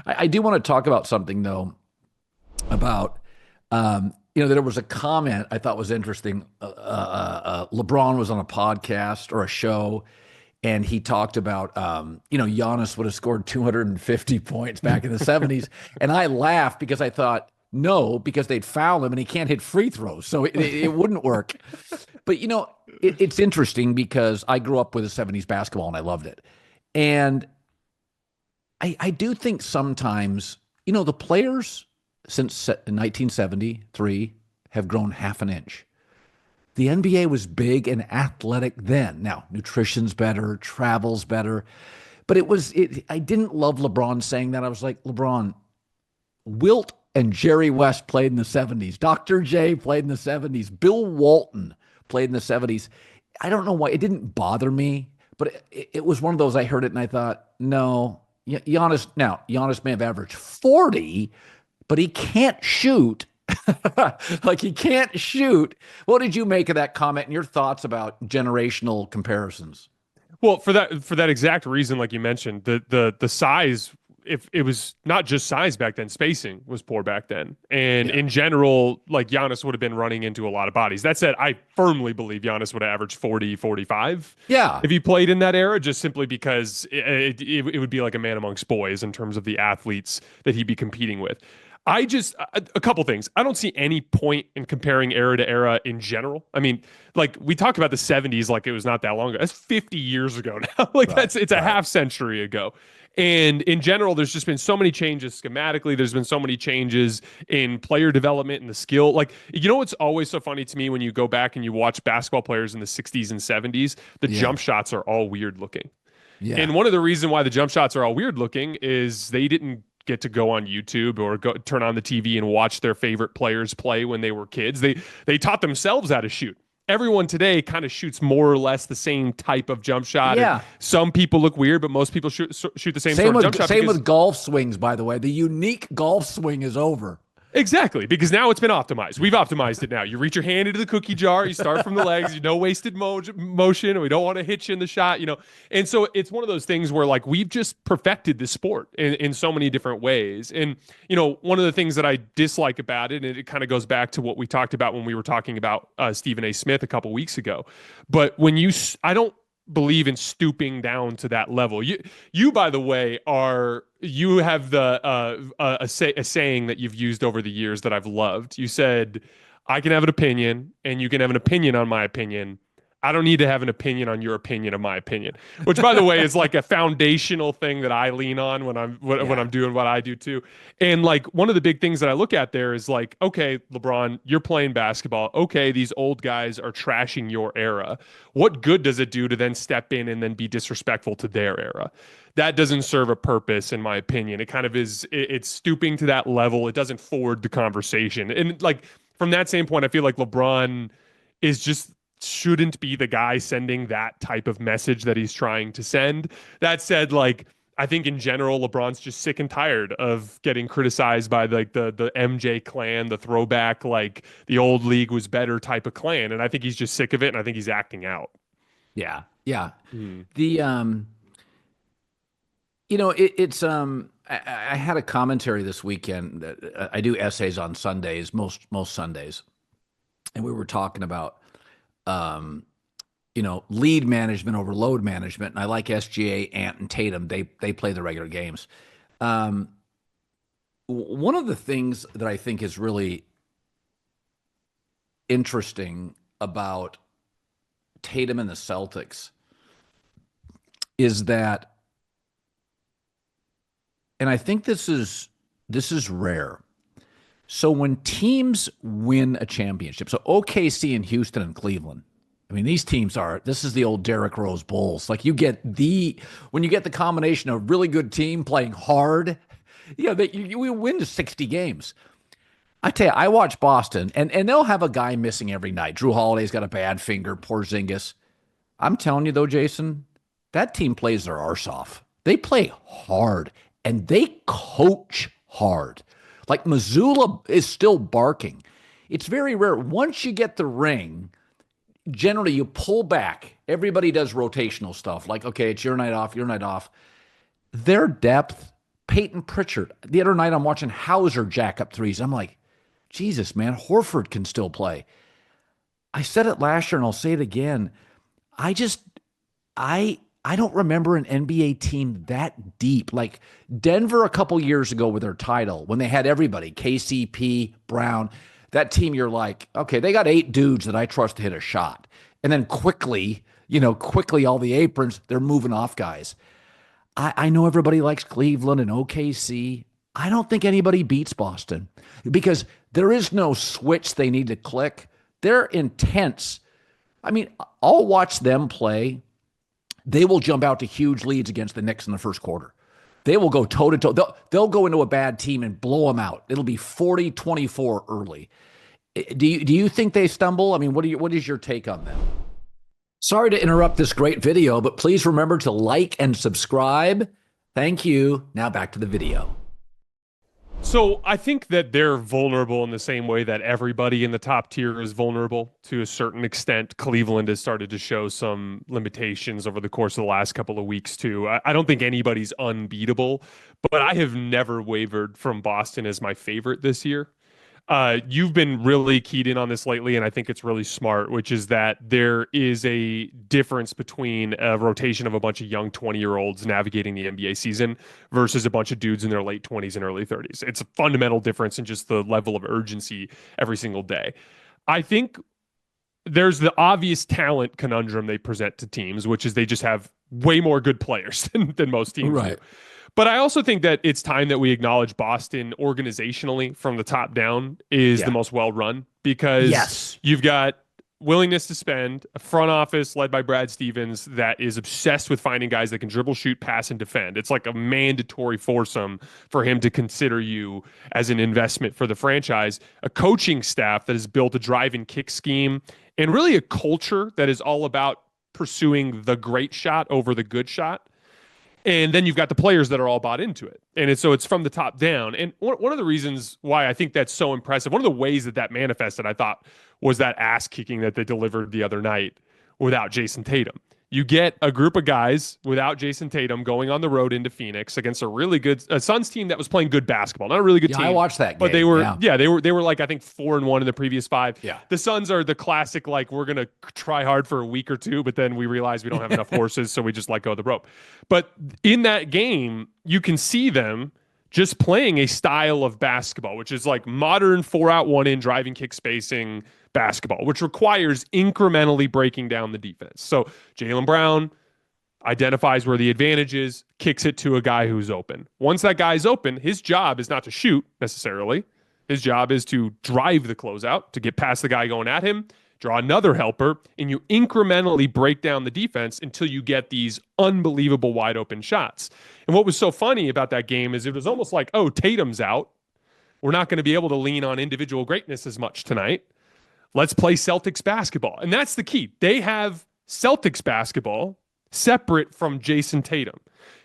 I do want to talk about something though about there was a comment I thought was interesting. LeBron was on a podcast or a show, and he talked about Giannis would have scored 250 points back in the 70s, and I laughed because I thought no, because they'd foul him and he can't hit free throws, so it wouldn't work. But it's interesting because I grew up with the 70s basketball and I loved it, and I do think sometimes the players since 1973 have grown half an inch. The NBA was big and athletic then. Now, nutrition's better, travel's better. But I didn't love LeBron saying that. I was like, LeBron, Wilt and Jerry West played in the 70s. Dr. J played in the 70s. Bill Walton played in the 70s. I don't know why. It didn't bother me, but it was one of those, I heard it and I thought, no, Giannis may have averaged 40, but he can't shoot. Like he can't shoot. What did you make of that comment and your thoughts about generational comparisons? Well, for that exact reason, like you mentioned, the size, if it was not just size back then, spacing was poor back then. And Yeah. in general, like Giannis would have been running into a lot of bodies. That said, I firmly believe Giannis would have averaged 40, 45 Yeah. if he played in that era, just simply because it would be like a man amongst boys in terms of the athletes that he'd be competing with. A couple things. I don't see any point in comparing era to era in general. I mean, like we talk about the 70s like it was not that long ago. That's 50 years ago now. It's a half century ago. And in general, there's just been so many changes schematically. There's been so many changes in player development and the skill. Like, what's always so funny to me when you go back and you watch basketball players in the 60s and 70s, the jump shots are all weird looking. Yeah. And one of the reasons why the jump shots are all weird looking is they didn't get to go on YouTube or go turn on the TV and watch their favorite players play when they were kids. They taught themselves how to shoot. Everyone today kind of shoots more or less the same type of jump shot. Yeah. And some people look weird, but most people shoot the same Same sort of with jump shot. same with golf swings, by the way. The unique golf swing is over. Exactly, because now it's been optimized. We've optimized it now. You reach your hand into the cookie jar, you start from the legs, no wasted motion, and we don't want to hit you in the shot, And so it's one of those things where like we've just perfected the sport in so many different ways. And, one of the things that I dislike about it, and it kind of goes back to what we talked about when we were talking about Stephen A. Smith a couple weeks ago. But I don't believe in stooping down to that level. You by the way, you have a saying that you've used over the years that I've loved. You said, I can have an opinion and you can have an opinion on my opinion. I don't need to have an opinion on your opinion of my opinion, which by the way is like a foundational thing that I lean on when I'm doing what I do too. And like one of the big things that I look at there is like, okay, LeBron, you're playing basketball. Okay, these old guys are trashing your era. What good does it do to then step in and then be disrespectful to their era? That doesn't serve a purpose, in my opinion. It kind of is, it's stooping to that level. It doesn't forward the conversation. And like from that standpoint, I feel like LeBron is just shouldn't be the guy sending that type of message that he's trying to send. That said, like I think in general, LeBron's just sick and tired of getting criticized by like the MJ clan, the throwback, like the old league was better type of clan. And I think he's just sick of it. And I think he's acting out. Yeah. Yeah. The it's I had a commentary this weekend that I do essays on Sundays, most Sundays. And we were talking about lead management over load management. And I like SGA, Ant, and Tatum. They play the regular games. One of the things that I think is really interesting about Tatum and the Celtics is that, and I think this is rare. So when teams win a championship, so OKC and Houston and Cleveland, I mean, these teams this is the old Derrick Rose Bulls. Like when you get the combination of really good team playing hard, you win 60 games. I tell you, I watch Boston and they'll have a guy missing every night. Drew Holiday's got a bad finger, Porzingis. I'm telling you though, Jason, that team plays their arse off. They play hard and they coach hard. Like Missoula is still barking. It's very rare. Once you get the ring, generally you pull back. Everybody does rotational stuff. Like, okay, it's your night off, your night off. Their depth Peyton Pritchard. The other night I'm watching Hauser jack up threes. I'm like, Jesus, man, Horford can still play. I said it last year and I'll say it again. I just I don't remember an NBA team that deep. Like Denver a couple years ago with their title, when they had everybody, KCP, Brown, that team, you're like, okay, they got 8 dudes that I trust to hit a shot. And then quickly, quickly all the aprons, they're moving off guys. I know everybody likes Cleveland and OKC. I don't think anybody beats Boston because there is no switch they need to click. They're intense. I mean, I'll watch them play. They will jump out to huge leads against the Knicks in the first quarter. They will go toe to toe. They'll go into a bad team and blow them out. It'll be 40-24 early. Do you think they stumble? I mean, what is your take on them? Sorry to interrupt this great video, but please remember to like and subscribe. Thank you. Now back to the video. So I think that they're vulnerable in the same way that everybody in the top tier is vulnerable to a certain extent. Cleveland has started to show some limitations over the course of the last couple of weeks too. I don't think anybody's unbeatable, but I have never wavered from Boston as my favorite this year. You've been really keyed in on this lately, and I think it's really smart, which is that there is a difference between a rotation of a bunch of young 20-year-olds navigating the NBA season versus a bunch of dudes in their late 20s and early 30s. It's a fundamental difference in just the level of urgency every single day. I think there's the obvious talent conundrum they present to teams, which is they just have way more good players than most teams do. But I also think that it's time that we acknowledge Boston organizationally from the top down is the most well-run because you've got willingness to spend, a front office led by Brad Stevens that is obsessed with finding guys that can dribble, shoot, pass, and defend. It's like a mandatory foursome for him to consider you as an investment for the franchise, a coaching staff that has built a drive and kick scheme, and really a culture that is all about pursuing the great shot over the good shot. And then you've got the players that are all bought into it. And it's from the top down. And one of the reasons why I think that's so impressive, one of the ways that manifested, I thought, was that ass kicking that they delivered the other night without Jason Tatum. You get a group of guys without Jason Tatum going on the road into Phoenix against a really good Suns team that was playing good basketball. Not a really good team. I watched that game. But they were like, I think 4-1 in the previous 5. Yeah. The Suns are the classic, like, we're going to try hard for a week or two, but then we realize we don't have enough horses, so we just let go of the rope. But in that game, you can see them just playing a style of basketball, which is like modern 4-out, 1-in, driving, kick, spacing basketball, which requires incrementally breaking down the defense. So Jaylen Brown identifies where the advantage is, kicks it to a guy who's open. Once that guy's open, his job is not to shoot necessarily. His job is to drive the closeout, to get past the guy going at him, draw another helper, and you incrementally break down the defense until you get these unbelievable wide open shots. And what was so funny about that game is it was almost like, oh, Tatum's out. We're not going to be able to lean on individual greatness as much tonight. Let's play Celtics basketball. And that's the key. They have Celtics basketball separate from Jason Tatum.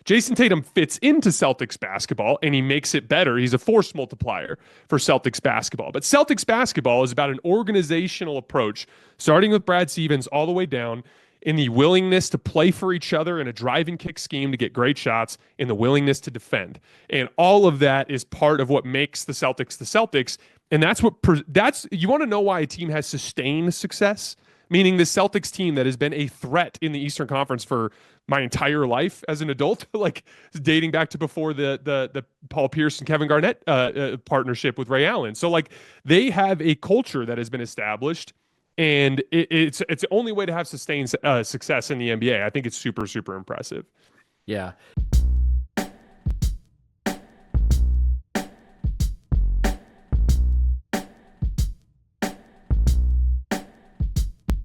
Jason Tatum fits into Celtics basketball and he makes it better. He's a force multiplier for Celtics basketball. But Celtics basketball is about an organizational approach, starting with Brad Stevens all the way down, in the willingness to play for each other in a drive and kick scheme to get great shots, in the willingness to defend. And all of that is part of what makes the Celtics the Celtics. And that's you want to know why a team has sustained success? Meaning the Celtics team that has been a threat in the Eastern Conference for my entire life as an adult, like dating back to before the Paul Pierce and Kevin Garnett partnership with Ray Allen. So like they have a culture that has been established, and it's the only way to have sustained success in the NBA. I think it's super, super impressive. Yeah.